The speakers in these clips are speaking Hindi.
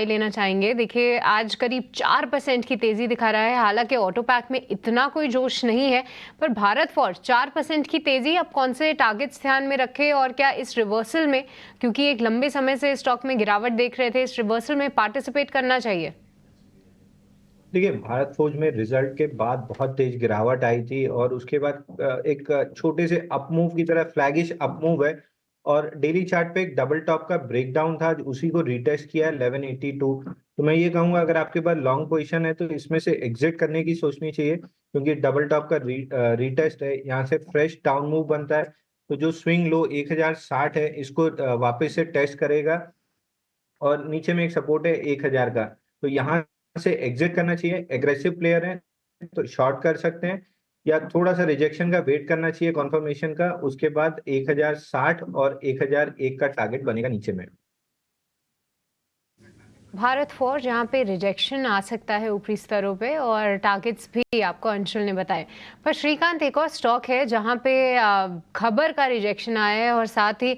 लेना चाहेंगे। देखिए, आज करीब 4% की तेज़ी दिखा रहा है। हालाँकि ऑटो पैक में इतना कोई जोश नहीं है, पर भारत फ़ोर्ज 4% की तेज़ी। अब कौन से टारगेट्स ध्यान में रखें और क्या इस रिवर्सल में, क्योंकि एक लंबे समय से स्टॉक में गिरावट देख रहे थे, इस रिवर्सल में पार्टिसिपेट करना चाहिए? देखिए, भारत फौज में रिजल्ट के बाद बहुत तेज गिरावट आई थी और उसके बाद एक छोटे से अप मूव की तरह फ्लैगिश अप मूव है और डेली चार्ट पे एक डबल टॉप का ब्रेकडाउन था, उसी को रीटेस्ट किया है 1182। तो मैं ये कहूंगा, अगर आपके पास लॉन्ग पोजीशन है तो इसमें से एग्जिट करने की सोचनी चाहिए, क्योंकि डबल टॉप का रीटेस्ट है, यहाँ से फ्रेश डाउन मूव बनता है। तो जो स्विंग लो 1060 है, इसको वापस से टेस्ट करेगा और नीचे में एक सपोर्ट है 1000 का। तो यहाँ से एग्जिट करना चाहिए। एग्रेसिव प्लेयर है तो शॉर्ट कर सकते हैं, या थोड़ा सा रिजेक्शन का वेट करना चाहिए कॉन्फर्मेशन का, उसके बाद 1060 और 1001 का टारगेट बनेगा नीचे में। भारत फॉर जहाँ पे रिजेक्शन आ सकता है ऊपरी स्तरों पे, और टारगेट्स भी आपको अंशुल ने बताए। पर श्रीकांत, एक और स्टॉक है जहाँ पे खबर का रिजेक्शन आया है और साथ ही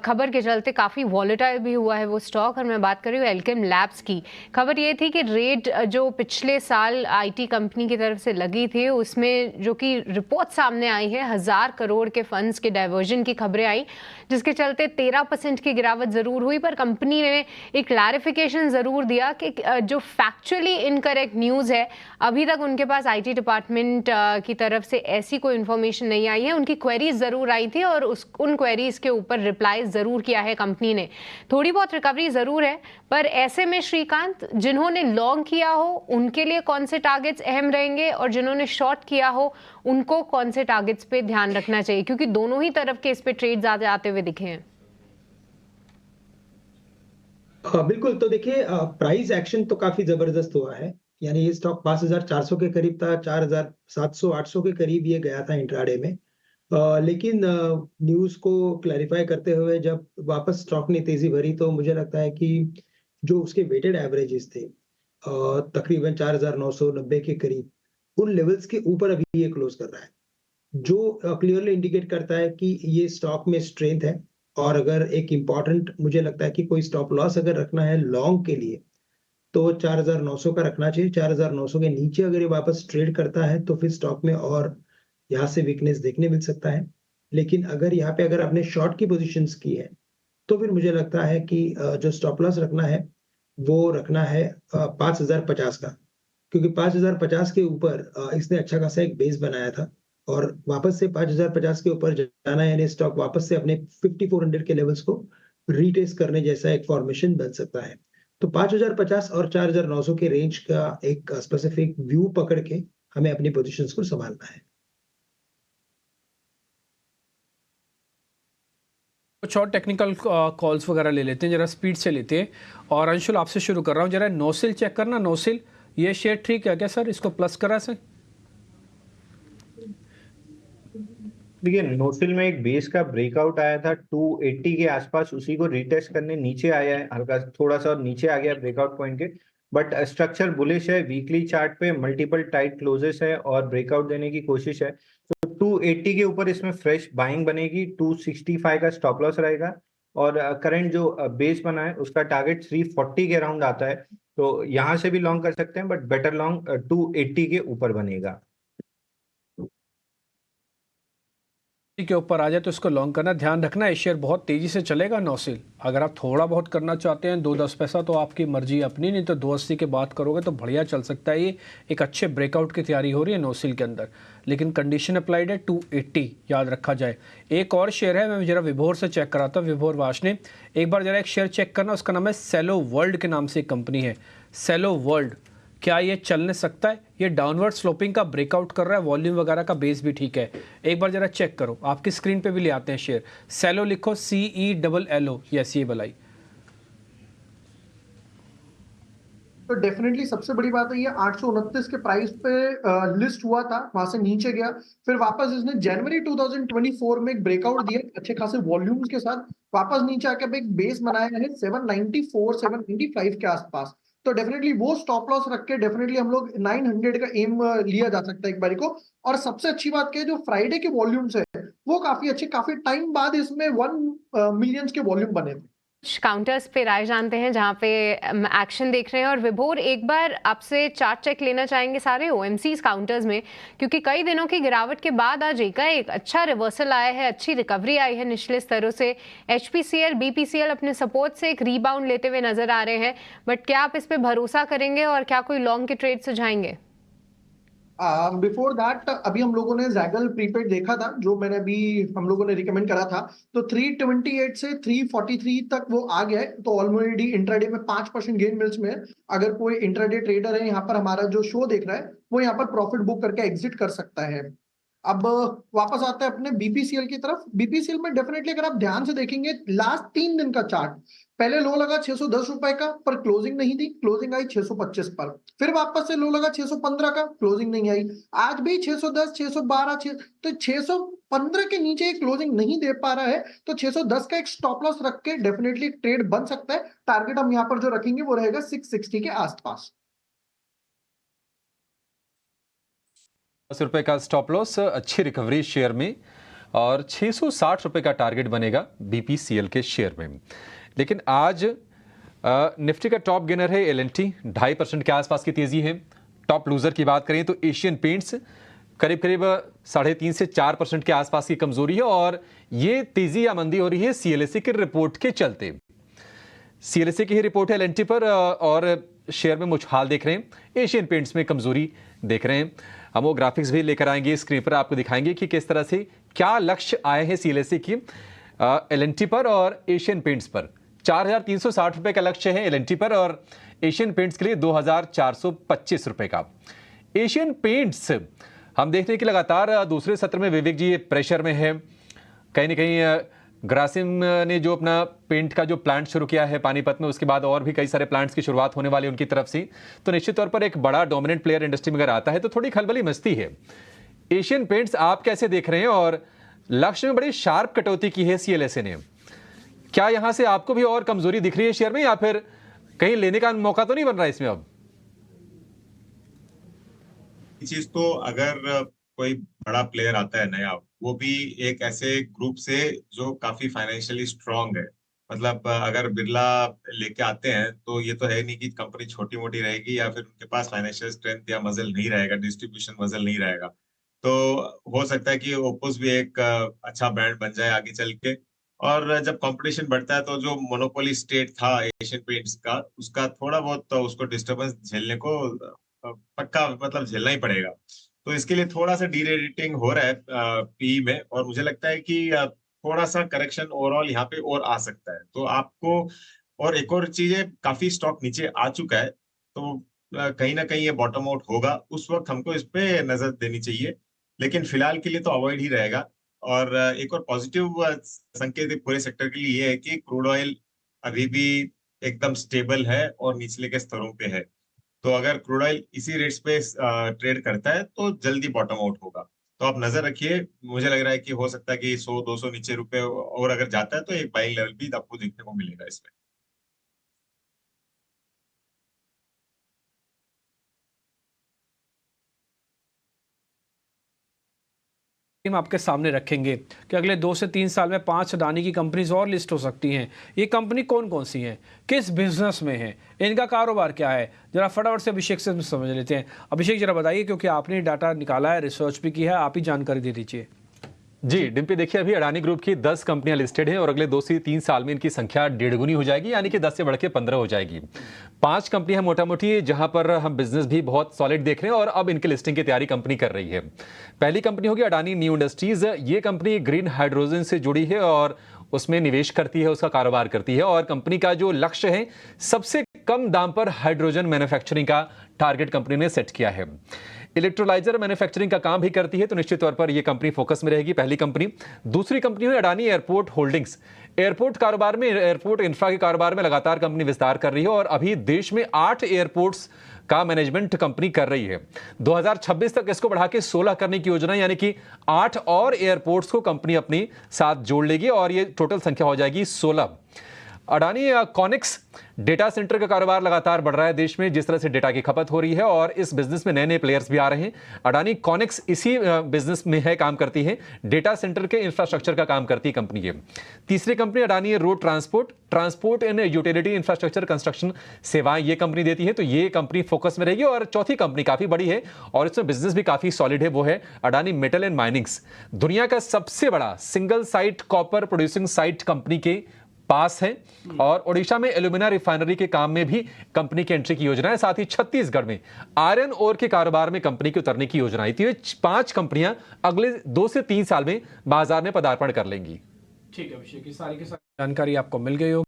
खबर के चलते काफ़ी वॉलेटाइल भी हुआ है वो स्टॉक, और मैं बात कर रही हूँ एल्केम लैब्स की। खबर ये थी कि रेट जो पिछले साल आईटी कंपनी की तरफ से लगी थी, उसमें जो कि रिपोर्ट सामने आई है, 1000 करोड़ के फंड्स के डाइवर्जन की खबरें आई, जिसके चलते 13% की गिरावट ज़रूर हुई। पर कंपनी ने एक क्लैरिफिकेशन ज़रूर दिया कि जो फैक्चुअली इनकरेक्ट न्यूज़ है, अभी तक उनके पास आईटी डिपार्टमेंट की तरफ से ऐसी कोई इन्फॉर्मेशन नहीं आई है। उनकी क्वेरीज ज़रूर आई थी और उन क्वेरीज के ऊपर रिप्लाई ज़रूर किया है कंपनी ने। थोड़ी बहुत रिकवरी ज़रूर है, पर ऐसे में श्रीकांत, जिन्होंने लॉन्ग किया हो उनके लिए कौन से टारगेट्स अहम रहेंगे और जिन्होंने शॉर्ट किया हो उनको कौन से टारगेट्स पे ध्यान रखना चाहिए, क्योंकि दोनों ही तरफ के इस पे ट्रेड ज़्यादा आते हुए दिखे हैं? हाँ, बिल्कुल। तो देखिए, प्राइस एक्शन तो काफ़ी ज़बरदस्त हुआ है। यानी ये स्टॉक 5,400 के करीब था, 4,700-800 के करीब ये गया था इंट्राडे में। लेकिन न्यूज़ को क्लैरिफ़ाई करते हुए जब वापस स्टॉक ने तेज़ी भरी, तो मुझे लगता है कि जो उसके वेटेड एवरेजेस थे, तकरीबन 4,990 के करीब, उन लेवल्स के ऊपर अभी ये क्लोज़ कर रहा है। जो क्लियरली इंडिकेट करता है कि ये स्टॉक में स्ट्रेंथ है। और अगर एक इम्पोर्टेंट मुझे लगता है कि कोई स्टॉप लॉस अगर रखना है लॉन्ग के लिए, तो 4,900 का रखना चाहिए। 4,900 के नीचे अगर ये वापस ट्रेड करता है, तो फिर स्टॉक में और यहाँ से वीकनेस देखने मिल सकता है। लेकिन अगर यहाँ पे अगर आपने शॉर्ट की पोज़ीशंस की है, तो फिर मुझे लगता है कि जो स्टॉप लॉस रखना है, वो रखना है 5,050 का। क्योंकि 5,050 के ऊपर इसने अच्छा खासा एक बेस बनाया था और वापस से 5,050 के ऊपर जाना है, यानी स्टॉक वापस से अपने 5400 के लेवल्स को रीटेस्ट करने जैसा एक फॉर्मेशन बन सकता है। तो 5,050 और 4,900 के रेंज का एक स्पेसिफिक व्यू पकड़ के हमें अपनी पोज़ीशंस को सँभालना है। कुछ और टेक्निकल कॉल्स वगैरह ले लेते हैं, ज़रा स्पीड से लेते हैं। और अंशुल, आपसे शुरू कर रहा हूँ, ज़रा नोसिल चेक करना। नोसिल, ये शेयर ठीक है क्या सर? इसको प्लस करा सर? देखिए, नोसिल में एक बेस का ब्रेकआउट आया था 280 के आसपास, उसी को रीटेस्ट करने नीचे आया है, हल्का थोड़ा सा और नीचे आ गया ब्रेकआउट पॉइंट के। बट स्ट्रक्चर बुलिश है, वीकली चार्ट पे मल्टीपल टाइट क्लोजेस है और ब्रेकआउट देने की कोशिश है। तो 280 के ऊपर इसमें फ्रेश बाइंग बनेगी, 265 का स्टॉप लॉस रहेगा और करंट जो बेस बना है उसका टारगेट 340 के अराउंड आता है। तो यहाँ से भी लॉन्ग कर सकते हैं, बट बेटर लॉन्ग 280 के ऊपर बनेगा। के ऊपर आ जाए तो इसको लॉन्ग करना। ध्यान रखना, ये शेयर बहुत तेज़ी से चलेगा नोसिल। अगर आप थोड़ा बहुत करना चाहते हैं 2-10 पैसा, तो आपकी मर्जी अपनी, नहीं तो 280 के बात करोगे तो बढ़िया चल सकता है। ये एक अच्छे ब्रेकआउट की तैयारी हो रही है नोसिल के अंदर, लेकिन कंडीशन अप्लाइड है 280, याद रखा जाए। एक और शेयर है, मैं जरा विभोर से चेक कराता हूँ। विभोर वाश ने एक बार जरा एक शेयर चेक करना, उसका नाम है सेलो वर्ल्ड के नाम से एक कंपनी है, सेलो वर्ल्ड। क्या ये चलने सकता है? ये डाउनवर्ड स्लोपिंग का ब्रेकआउट कर रहा है, वॉल्यूम वगैरह का बेस भी ठीक है। एक बार जरा चेक करो, आपकी स्क्रीन पे भी ले आते हैं शेयर। सेलो लिखो, CELLO, यस, ये बलाई। तो डेफिनेटली सबसे बड़ी बात है, ये 829 के प्राइस पे लिस्ट हुआ था, वहां से नीचे गया, फिर वापस इसने जनवरी 2024 में एक ब्रेकआउट दिया अच्छे खासे वॉल्यूम्स के साथ, वापस नीचे आके अब एक बेस बनाया है 794 795 के आसपास। तो डेफिनेटली वो स्टॉप लॉस रख के डेफिनेटली हम लोग 900 का एम लिया जा सकता है एक बारी को। और सबसे अच्छी बात क्या है, जो फ्राइडे के वॉल्यूम्स है वो काफी अच्छे, काफी टाइम बाद इसमें 1 मिलियंस के वॉल्यूम बने थे। काउंटर्स पे राय जानते हैं जहां पे एक्शन देख रहे हैं। और विभोर, एक बार आपसे चार्ट चेक लेना चाहेंगे सारे ओएमसीज काउंटर्स में, क्योंकि कई दिनों की गिरावट के बाद आज एक अच्छा रिवर्सल आया है, अच्छी रिकवरी आई है निचले स्तरों से। एचपीसीएल, बीपीसीएल अपने सपोर्ट से एक रीबाउंड लेते हुए नजर आ रहे हैं, बट क्या आप इस पे भरोसा करेंगे और क्या कोई लॉन्ग के ट्रेड सुझाएंगे? बिफोर दैट अभी हम लोगों ने जैगल प्रीपेड देखा था, जो मैंने अभी हम लोगों ने रिकमेंड करा था, तो 328 से 343 तक वो आ गया है। तो ऑलरेडी इंट्राडे में 5% गेन मिल्स में है। अगर कोई इंट्राडे ट्रेडर है यहाँ पर हमारा जो शो देख रहा है, वो यहाँ पर प्रॉफिट बुक करके एग्जिट कर सकता है। अब वापस आते हैं अपने बीपीसीएल की तरफ। बीपीसीएल में डेफिनेटली अगर आप ध्यान से देखेंगे, लास्ट 3 दिन का चार्ट, पहले लो लगा 610 रुपए का, पर क्लोजिंग नहीं दी, क्लोजिंग आई 625 पर। फिर वापस से लो लगा 615 का, क्लोजिंग नहीं आई। आज भी 610, 612, तो 615 के नीचे क्लोजिंग नहीं दे पा रहा है, तो 610 का एक स्टॉप लॉस रख के डेफिनेटली ट्रेड बन सकता है। टारगेट हम यहाँ पर जो रखेंगे वो रहेगा 660 के आसपास। ₹10 का स्टॉप लॉस, अच्छी रिकवरी शेयर में, और 660 रुपए का टारगेट बनेगा बीपीसीएल के शेयर में। लेकिन आज निफ्टी का टॉप गेनर है एल&टी, 2.5% के आसपास की तेजी है। टॉप लूजर की बात करें तो एशियन पेंट्स करीब 3.5 से 4% के आसपास की कमजोरी है, और ये तेजी या मंदी हो रही है सीएलएसए की रिपोर्ट के चलते। सीएलएसए की ही रिपोर्ट है एल&टी पर, और शेयर में मुछाल देख रहे हैं, एशियन पेंट्स में कमजोरी देख रहे हैं। हम वो ग्राफिक्स भी लेकर आएंगे, स्क्रीन पर आपको दिखाएंगे कि किस तरह से क्या लक्ष्य आए हैं सीएलएसए की एल&टी पर और एशियन पेंट्स पर। 4,360 रुपए का लक्ष्य है एल&टी पर, और एशियन पेंट्स के लिए 2,425 रुपए का। एशियन पेंट्स हम देखते हैं कि लगातार दूसरे सत्र में विवेक जी प्रेशर में है। कहीं ना कहीं ग्रासिम ने जो अपना पेंट का जो प्लांट शुरू किया है पानीपत में, उसके बाद और भी कई सारे प्लांट्स की शुरुआत होने वाली उनकी तरफ से, तो निश्चित तौर पर एक बड़ा डोमिनेंट प्लेयर इंडस्ट्री में अगर आता है तो थोड़ी खलबली मचती है। एशियन पेंट्स आप कैसे देख रहे हैं, और लक्ष्य में बड़ी शार्प कटौती की है सीएलएसए ने, क्या यहां से आपको भी और कमजोरी दिख रही है शेयर में, या फिर कहीं लेने का मौका तो नहीं बन रहा है इसमें अब? चीज तो अगर कोई बड़ा प्लेयर आता है नया, वो भी एक ऐसे ग्रुप से जो काफी फाइनेंशियली स्ट्रांग है। मतलब अगर बिरला लेके आते हैं तो ये तो है नहीं कि कंपनी छोटी मोटी रहेगी या फिर उनके पास फाइनेंशियल स्ट्रेंथ या मजल नहीं रहेगा, डिस्ट्रीब्यूशन मजल नहीं रहेगा। तो हो सकता है कि ओप्पोस भी एक अच्छा ब्रांड बन जाए आगे चल के। और जब कंपटीशन बढ़ता है तो जो मोनोपोली स्टेट था एशियन पेंट्स का, उसका थोड़ा बहुत उसको डिस्टर्बेंस झेलने को पक्का मतलब झेलना ही पड़ेगा। तो इसके लिए थोड़ा सा डीरेटिंग हो रहा है पी में, और मुझे लगता है कि थोड़ा सा करेक्शन ओवरऑल यहाँ पे और आ सकता है। तो आपको, और एक और चीज है, काफी स्टॉक नीचे आ चुका है, तो कहीं ना कहीं ये बॉटम आउट होगा, उस वक्त हमको इस पे नजर देनी चाहिए। लेकिन फिलहाल के लिए तो अवॉइड ही रहेगा। और एक और पॉजिटिव संकेत पूरे सेक्टर के लिए ये है कि क्रूड ऑयल अभी भी एकदम स्टेबल है और निचले के स्तरों पे है। तो अगर क्रूड ऑयल इसी रेट्स पे ट्रेड करता है तो जल्दी बॉटम आउट होगा। तो आप नजर रखिए, मुझे लग रहा है कि हो सकता है कि 100-200 नीचे रुपए और अगर जाता है तो एक बाइंग लेवल भी आपको देखने को मिलेगा इसमें। हम आपके सामने रखेंगे कि अगले 2 से 3 साल में 5 अडानी की कंपनीज और लिस्ट हो सकती हैं। ये कंपनी कौन कौन सी हैं, किस बिजनेस में है, इनका कारोबार क्या है, जरा फटाफट से अभिषेक से समझ लेते हैं। अभिषेक जरा बताइए, क्योंकि आपने डाटा निकाला है, रिसर्च भी की है, आप ही जानकारी दे दीजिए। जी डिम्पी, देखिए अभी अडानी ग्रुप की 10 कंपनियां लिस्टेड हैं और अगले 2 से 3 साल में इनकी संख्या 1.5 गुनी हो जाएगी, यानी कि 10 से बढ़ के 15 हो जाएगी। 5 कंपनियां मोटा मोटी जहां पर हम बिजनेस भी बहुत सॉलिड देख रहे हैं और अब इनके लिस्टिंग की तैयारी कंपनी कर रही है। पहली कंपनी होगी अडानी न्यू इंडस्ट्रीज। ये कंपनी ग्रीन हाइड्रोजन से जुड़ी है और उसमें निवेश करती है, उसका कारोबार करती है, और कंपनी का जो लक्ष्य है सबसे कम दाम पर हाइड्रोजन मैन्युफैक्चरिंग का टारगेट कंपनी ने सेट किया है। इलेक्ट्रोलाइजर मैन्युफैक्चरिंग का काम भी करती है, तो निश्चित तौर पर यह कंपनी फोकस में रहेगी, पहली कंपनी। दूसरी कंपनी है अडानी एयरपोर्ट होल्डिंग्स। एयरपोर्ट कारोबार में, एयरपोर्ट इंफ्रा के कारोबार में लगातार कंपनी विस्तार कर रही है और अभी देश में 8 एयरपोर्ट्स का मैनेजमेंट कंपनी कर रही है। 2026 तक इसको बढ़ा के 16 करने की योजना, यानी कि 8 और एयरपोर्ट्स को कंपनी अपने साथ जोड़ लेगी और ये टोटल संख्या हो जाएगी 16। अडानी कॉनिक्स डेटा सेंटर का कारोबार लगातार बढ़ रहा है देश में, जिस तरह से डेटा की खपत हो रही है और इस बिजनेस में नए नए प्लेयर्स भी आ रहे हैं। अडानी कॉनिक्स इसी बिजनेस में है, काम करती है, डेटा सेंटर के इंफ्रास्ट्रक्चर का काम करती है कंपनी ये। तीसरी कंपनी अडानी है road transport and utility infrastructure construction सेवाएं ये कंपनी देती है, तो ये कंपनी फोकस में रहेगी। और चौथी कंपनी काफी बड़ी है और इसमें बिजनेस भी काफी सॉलिड है, वो है अडानी मेटल एंड माइनिंग्स, दुनिया का सबसे बड़ा single site copper producing site company के पास है। और ओडिशा में एल्यूमिना रिफाइनरी के काम में भी कंपनी की एंट्री की योजना है। साथ ही छत्तीसगढ़ में आयरन ओर के कारोबार में कंपनी की उतरने की योजना है। तो ये 5 कंपनियां अगले 2 से 3 साल में बाजार में पदार्पण कर लेंगी। ठीक है, अभिषेक, की सारी जानकारी आपको मिल गई होगी।